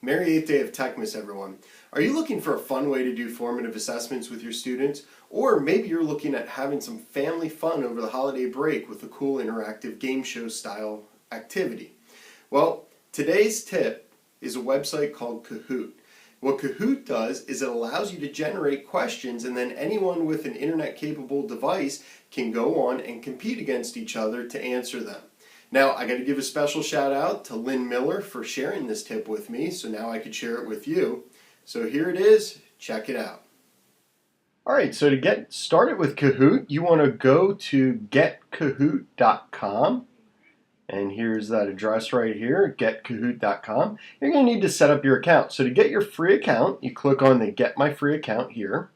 Merry 8th day of Techmas, everyone. Are you looking for a fun way to do formative assessments with your students? Or maybe you're looking at having some family fun over the holiday break with a cool interactive game show style activity? Well, today's tip is a website called Kahoot. What Kahoot does is it allows you to generate questions, and then anyone with an internet capable device can go on and compete against each other to answer them. Now, I got to give a special shout out to Lynn Miller for sharing this tip with me, so now I could share it with you. So here it is, check it out. Alright, so to get started with Kahoot, you want to go to getkahoot.com, and here's that address right here, getkahoot.com. You're going to need to set up your account. So to get your free account, you click on the Get My Free Account here.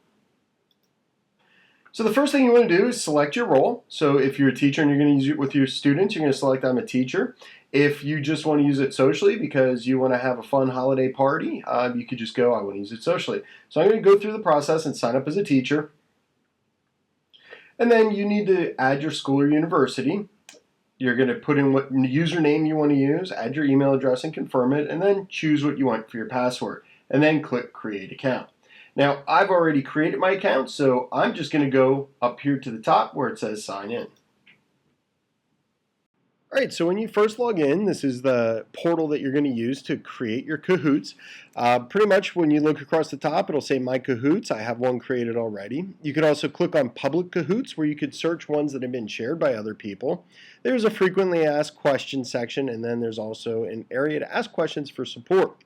So the first thing you want to do is select your role. So if you're a teacher and you're going to use it with your students, you're going to select I'm a teacher. If you just want to use it socially because you want to have a fun holiday party, you could just go, I want to use it socially. So I'm going to go through the process and sign up as a teacher. And then you need to add your school or university. You're going to put in what username you want to use, add your email address and confirm it, and then choose what you want for your password. And then click Create Account. Now, I've already created my account, so I'm just going to go up here to the top where it says Sign In. Alright, so when you first log in, this is the portal that you're going to use to create your Kahoots. Pretty much when you look across the top, it'll say My Kahoots. I have one created already. You could also click on Public Kahoots, where you could search ones that have been shared by other people. There's a Frequently Asked Questions section, and then there's also an area to ask questions for support.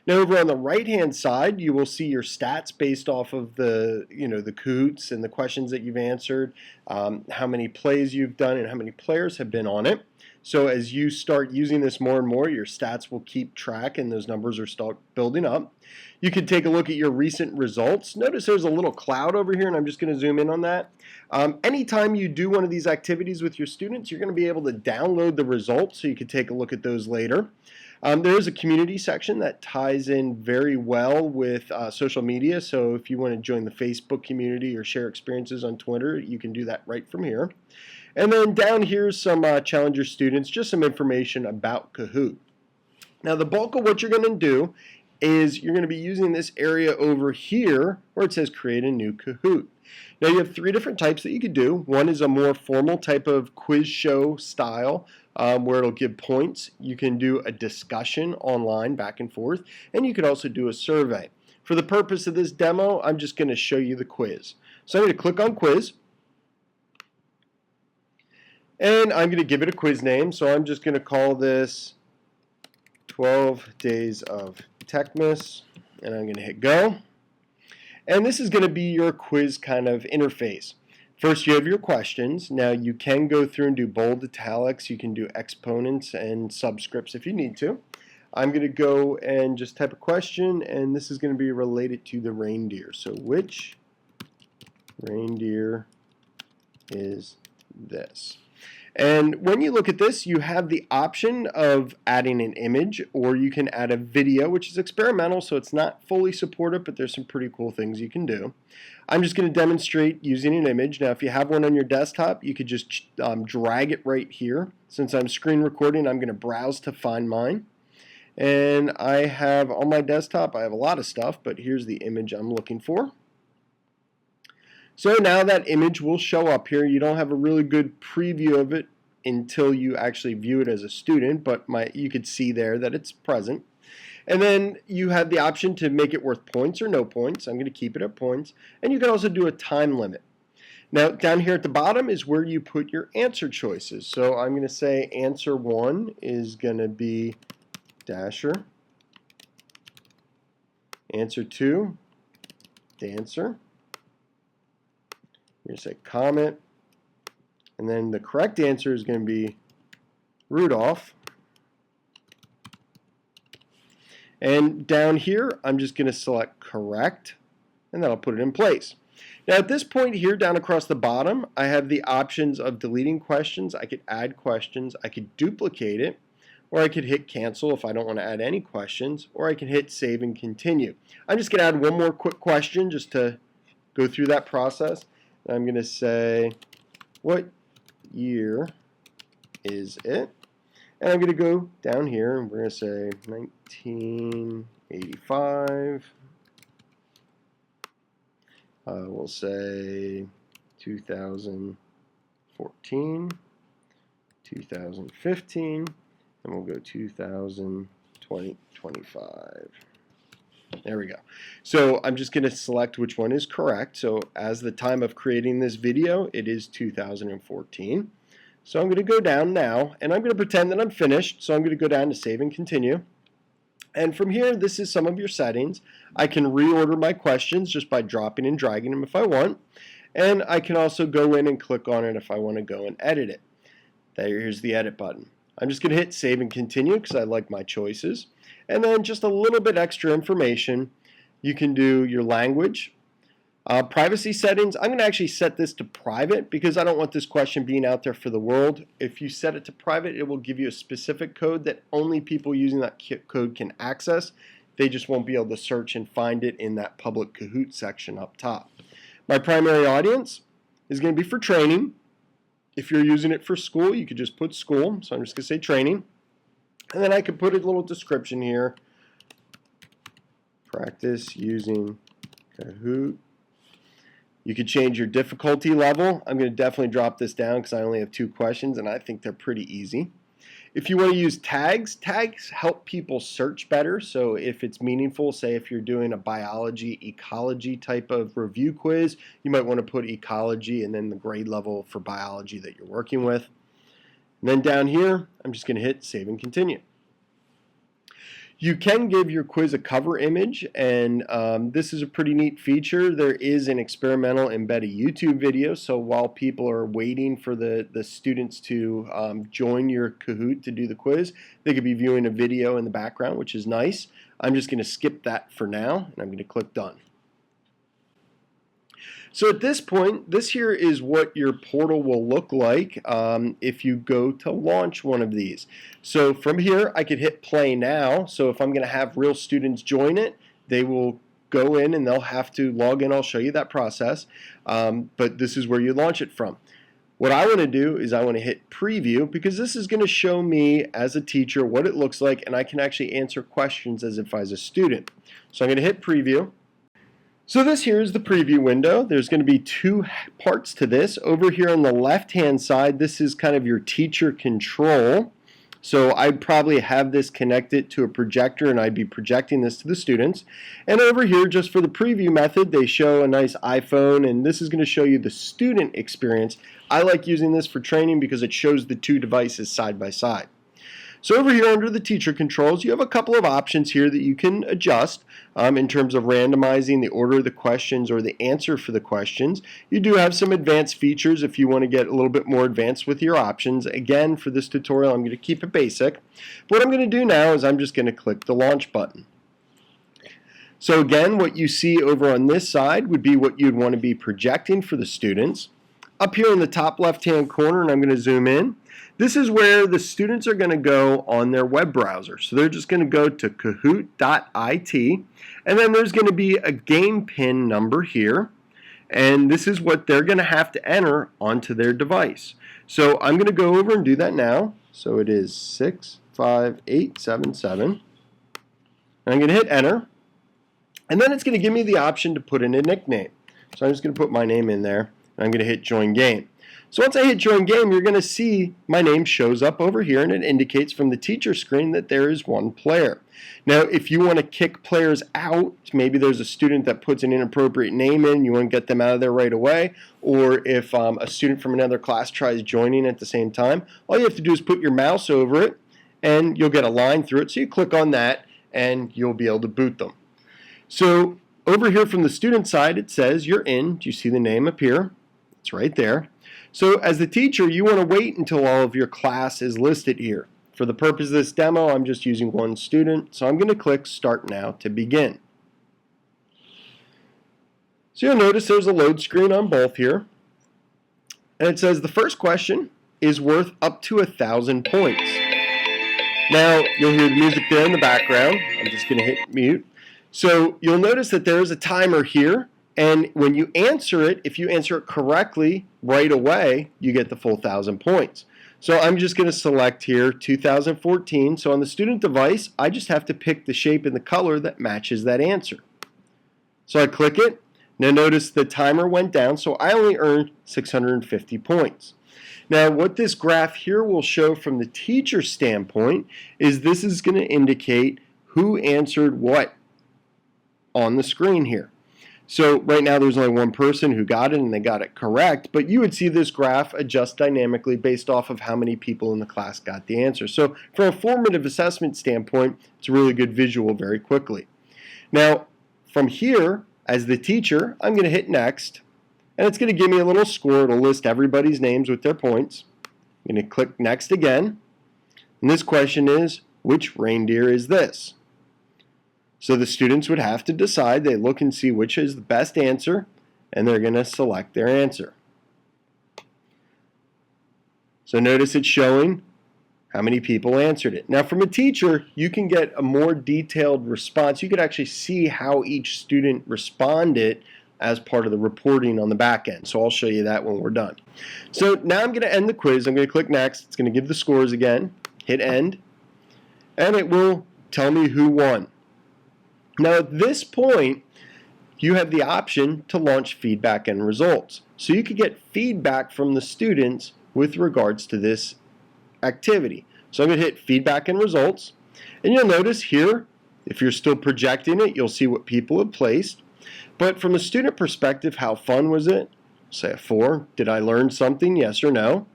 Now over on the right-hand side, you will see your stats based off of the Kahoots and the questions that you've answered, how many plays you've done, and how many players have been on it. So as you start using this more and more, your stats will keep track and those numbers are start building up. You can take a look at your recent results. Notice there's a little cloud over here, and I'm just going to zoom in on that. Anytime you do one of these activities with your students, you're going to be able to download the results so you can take a look at those later. There is a community section that ties in very well with social media, so if you want to join the Facebook community or share experiences on Twitter, you can do that right from here. And then down here is some Challenger students, just some information about Kahoot. Now the bulk of what you're going to do is you're going to be using this area over here where it says Create a New Kahoot. Now you have three different types that you could do. One is a more formal type of quiz show style where it'll give points. You can do a discussion online back and forth, and you could also do a survey. For the purpose of this demo, I'm just going to show you the quiz. So I'm going to click on Quiz, and I'm going to give it a quiz name. So I'm just going to call this 12 Days of Techmas, and I'm going to hit Go. And this is going to be your quiz kind of interface. First, you have your questions. Now, you can go through and do bold italics. You can do exponents and subscripts if you need to. I'm going to go and just type a question, and this is going to be related to the reindeer. So, which reindeer is this? And when you look at this, you have the option of adding an image, or you can add a video, which is experimental, so it's not fully supported, but there's some pretty cool things you can do. I'm just going to demonstrate using an image. Now, if you have one on your desktop, you could just drag it right here. Since I'm screen recording, I'm going to browse to find mine. And I have on my desktop, I have a lot of stuff, but here's the image I'm looking for. So now that image will show up here. You don't have a really good preview of it until you actually view it as a student, but you could see there that it's present. And then you have the option to make it worth points or no points. I'm going to keep it at points. And you can also do a time limit. Now down here at the bottom is where you put your answer choices. So I'm going to say answer 1 is going to be Dasher. Answer 2, Dancer. You're going to say Comet, and then the correct answer is going to be Rudolph. And down here, I'm just going to select Correct, and that'll put it in place. Now at this point here, down across the bottom, I have the options of deleting questions. I could add questions, I could duplicate it, or I could hit Cancel if I don't want to add any questions, or I can hit Save and Continue. I'm just going to add one more quick question just to go through that process. I'm going to say, what year is it? And I'm going to go down here and we're going to say 19 85. We'll say 2014, 2015, and we'll go 2025. There we go. So I'm just going to select which one is correct. So as the time of creating this video, it is 2014. So I'm going to go down now, and I'm going to pretend that I'm finished. So I'm going to go down to Save and Continue. And from here, this is some of your settings. I can reorder my questions just by dropping and dragging them if I want. And I can also go in and click on it if I want to go and edit it. Here's the edit button. I'm just going to hit Save and Continue because I like my choices. And then just a little bit extra information. You can do your language. Privacy settings, I'm going to actually set this to private because I don't want this question being out there for the world. If you set it to private, it will give you a specific code that only people using that code can access. They just won't be able to search and find it in that public Kahoot section up top. My primary audience is going to be for training. If you're using it for school, you could just put school. So I'm just going to say training. And then I could put a little description here. Practice using Kahoot. You could change your difficulty level. I'm going to definitely drop this down because I only have 2 questions and I think they're pretty easy. If you want to use tags, tags help people search better. So if it's meaningful, say if you're doing a biology, ecology type of review quiz, you might want to put ecology and then the grade level for biology that you're working with. And then down here, I'm just going to hit Save and Continue. You can give your quiz a cover image, and this is a pretty neat feature. There is an experimental embedded YouTube video, so while people are waiting for the students to join your Kahoot to do the quiz, they could be viewing a video in the background, which is nice. I'm just going to skip that for now, and I'm going to click Done. So at this point, this here is what your portal will look like if you go to launch one of these. So from here, I could hit play now. So if I'm going to have real students join it, they will go in and they'll have to log in. I'll show you that process. But this is where you launch it from. What I want to do is I want to hit preview because this is going to show me as a teacher what it looks like, and I can actually answer questions as if I was a student. So I'm going to hit preview. So this here is the preview window. There's going to be 2 parts to this. Over here on the left-hand side, this is kind of your teacher control. So I'd probably have this connected to a projector and I'd be projecting this to the students. And over here, just for the preview method, they show a nice iPhone, and this is going to show you the student experience. I like using this for training because it shows the 2 devices side by side. So over here under the teacher controls, you have a couple of options here that you can adjust in terms of randomizing the order of the questions or the answer for the questions. You do have some advanced features if you want to get a little bit more advanced with your options. Again, for this tutorial, I'm going to keep it basic. But what I'm going to do now is I'm just going to click the launch button. So again, what you see over on this side would be what you'd want to be projecting for the students. Up here in the top left-hand corner, and I'm going to zoom in, this is where the students are going to go on their web browser. So they're just going to go to kahoot.it, and then there's going to be a game pin number here, and this is what they're going to have to enter onto their device. So I'm going to go over and do that now. So it is 65877, and I'm going to hit enter, and then it's going to give me the option to put in a nickname. So I'm just going to put my name in there, and I'm going to hit join game. So once I hit join game, you're going to see my name shows up over here, and it indicates from the teacher screen that there is 1 player. Now, if you want to kick players out, maybe there's a student that puts an inappropriate name in, you want to get them out of there right away, or if a student from another class tries joining at the same time, all you have to do is put your mouse over it, and you'll get a line through it. So you click on that, and you'll be able to boot them. So over here from the student side, it says you're in. Do you see the name up here? It's right there. So as the teacher, you want to wait until all of your class is listed here. For the purpose of this demo, I'm just using 1 student, so I'm going to click Start Now to begin. So you'll notice there's a load screen on both here. And it says the first question is worth up to 1,000 points. Now, you'll hear the music there in the background. I'm just going to hit mute. So you'll notice that there is a timer here. And when you answer it, if you answer it correctly right away, you get the full 1,000 points. So I'm just going to select here 2014. So on the student device, I just have to pick the shape and the color that matches that answer. So I click it. Now notice the timer went down, so I only earned 650 points. Now what this graph here will show from the teacher's standpoint is this is going to indicate who answered what on the screen here. So right now there's only one person who got it and they got it correct, but you would see this graph adjust dynamically based off of how many people in the class got the answer. So from a formative assessment standpoint, it's a really good visual very quickly. Now from here, as the teacher, I'm going to hit next, and it's going to give me a little score. It'll list everybody's names with their points. I'm going to click next again, and this question is, which reindeer is this? So the students would have to decide. They look and see which is the best answer, and they're going to select their answer. So notice it's showing how many people answered it. Now from a teacher, you can get a more detailed response. You could actually see how each student responded as part of the reporting on the back end. So I'll show you that when we're done. So now I'm going to end the quiz. I'm going to click next. It's going to give the scores again. Hit end. And it will tell me who won. Now at this point, you have the option to launch feedback and results. So you could get feedback from the students with regards to this activity. So I'm going to hit feedback and results, and you'll notice here, if you're still projecting it, you'll see what people have placed. But from a student perspective, how fun was it? Say a 4. Did I learn something? Yes or no.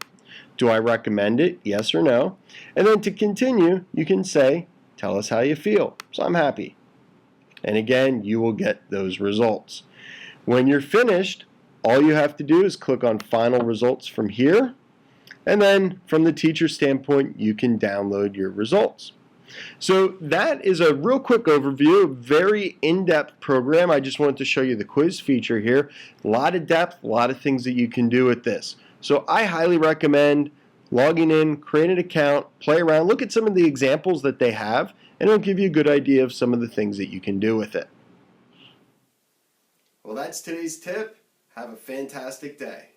Do I recommend it? Yes or no. And then to continue, you can say, tell us how you feel. So I'm happy. And again, you will get those results. When you're finished, all you have to do is click on final results from here. And then from the teacher standpoint, you can download your results. So that is a real quick overview, a very in-depth program. I just wanted to show you the quiz feature here. A lot of depth, a lot of things that you can do with this. So I highly recommend logging in, create an account, play around, look at some of the examples that they have, and it'll give you a good idea of some of the things that you can do with it. Well, that's today's tip. Have a fantastic day.